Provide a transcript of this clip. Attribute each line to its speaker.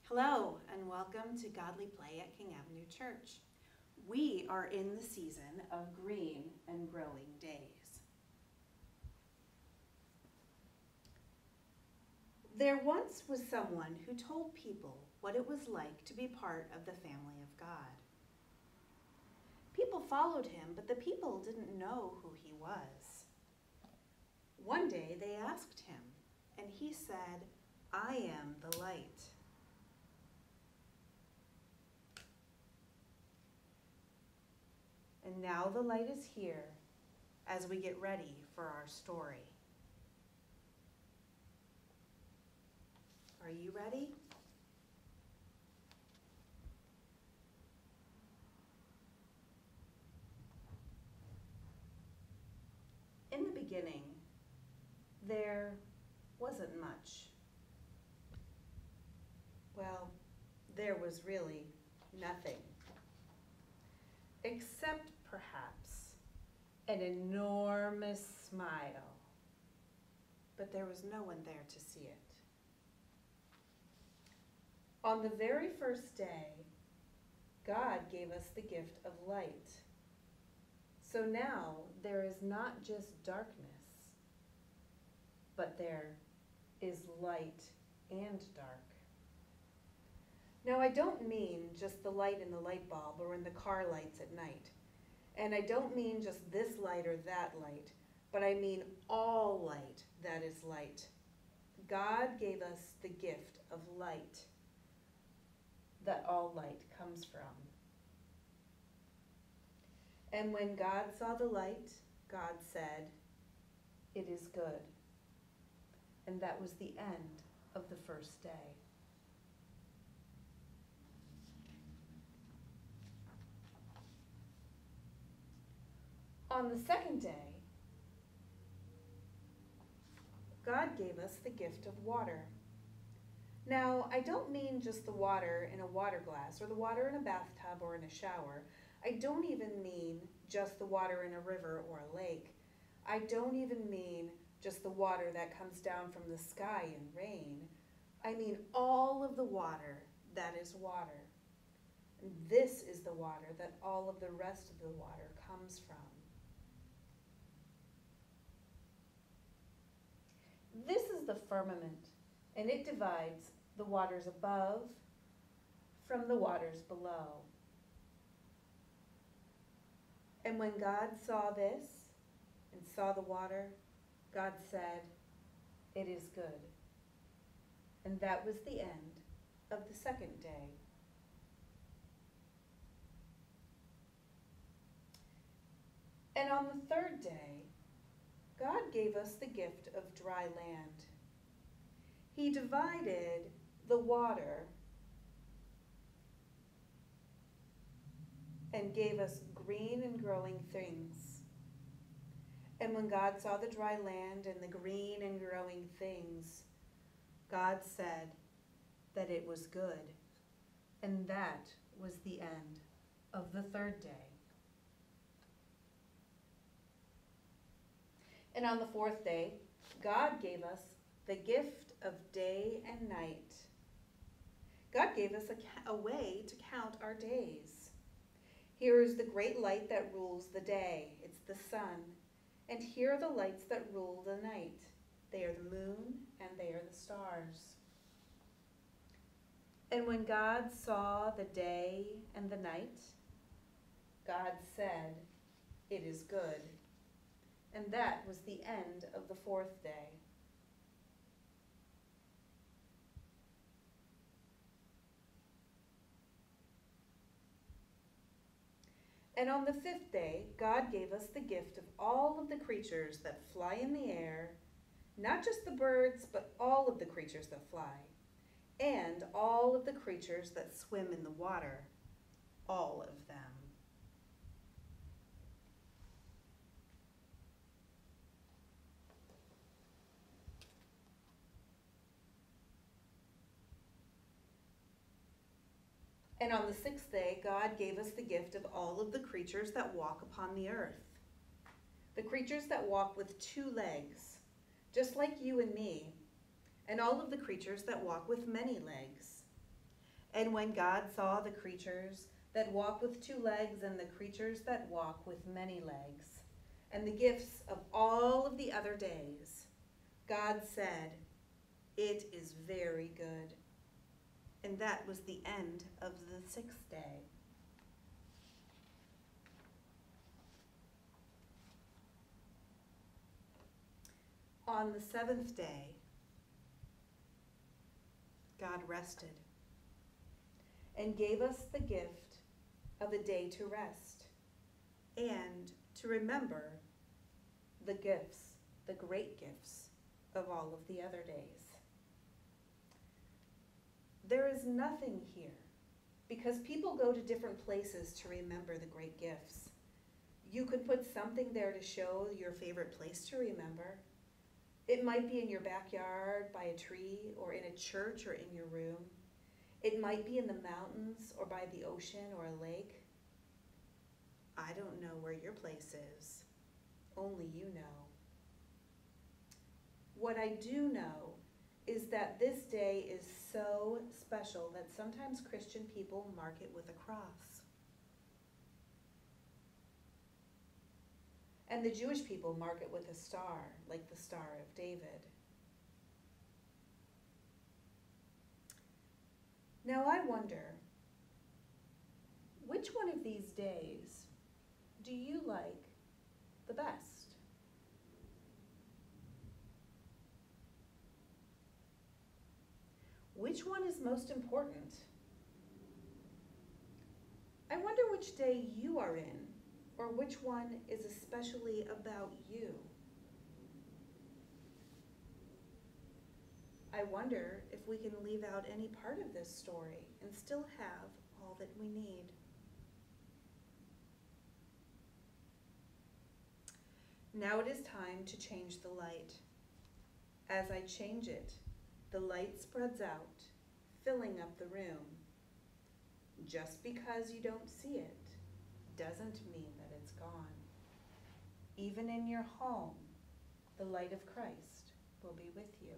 Speaker 1: Hello, and welcome to Godly Play at King Avenue Church. We are in the season of green and growing days. There once was someone who told people what it was like to be part of the family of God. People followed him, but the people didn't know who he was. One day they asked him, and he said, "I am the light." And now the light is here as we get ready for our story. Are you ready? In the beginning, there wasn't much. Well, there was really nothing, except perhaps an enormous smile. But there was no one there to see it. On the very first day, God gave us the gift of light. So now there is not just darkness, but there is light and dark. Now I don't mean just the light in the light bulb or in the car lights at night. And I don't mean just this light or that light, but I mean all light that is light. God gave us the gift of light that all light comes from. And when God saw the light, God said, "It is good." And that was the end of the first day. On the second day, God gave us the gift of water. Now, I don't mean just the water in a water glass or the water in a bathtub or in a shower. I don't even mean just the water in a river or a lake. I don't even mean just the water that comes down from the sky in rain. I mean all of the water that is water. And this is the water that all of the rest of the water comes from. This is the firmament, and it divides the waters above from the waters below. And when God saw this and saw the water, God said, "It is good." And that was the end of the second day. And on the third day, God gave us the gift of dry land. He divided the water and gave us green and growing things. And when God saw the dry land and the green and growing things, God said that it was good. And that was the end of the third day. And on the fourth day, God gave us the gift of day and night. God gave us a way to count our days. Here is the great light that rules the day. It's the sun. And here are the lights that rule the night. They are the moon and they are the stars. And when God saw the day and the night, God said, "It is good." And that was the end of the fourth day. And on the fifth day, God gave us the gift of all of the creatures that fly in the air, not just the birds, but all of the creatures that fly, and all of the creatures that swim in the water, all of them. And on the sixth day, God gave us the gift of all of the creatures that walk upon the earth. The creatures that walk with 2 legs, just like you and me, and all of the creatures that walk with many legs. And when God saw the creatures that walk with 2 legs and the creatures that walk with many legs, and the gifts of all of the other days, God said, "It is very good." And that was the end of the 6th day. On the 7th day, God rested and gave us the gift of a day to rest and to remember the gifts, the great gifts of all of the other days. There is nothing here because people go to different places to remember the great gifts. You could put something there to show your favorite place to remember. It might be in your backyard, by a tree, or in a church, or in your room. It might be in the mountains, or by the ocean, or a lake. I don't know where your place is. Only you know. What I do know is that this day is so special that sometimes Christian people mark it with a cross. And the Jewish people mark it with a star, like the Star of David. Now I wonder, which one of these days do you like the best? Which one is most important? I wonder which day you are in, or which one is especially about you. I wonder if we can leave out any part of this story and still have all that we need. Now it is time to change the light. As I change it, the light spreads out, filling up the room. Just because you don't see it doesn't mean that it's gone. Even in your home, the light of Christ will be with you.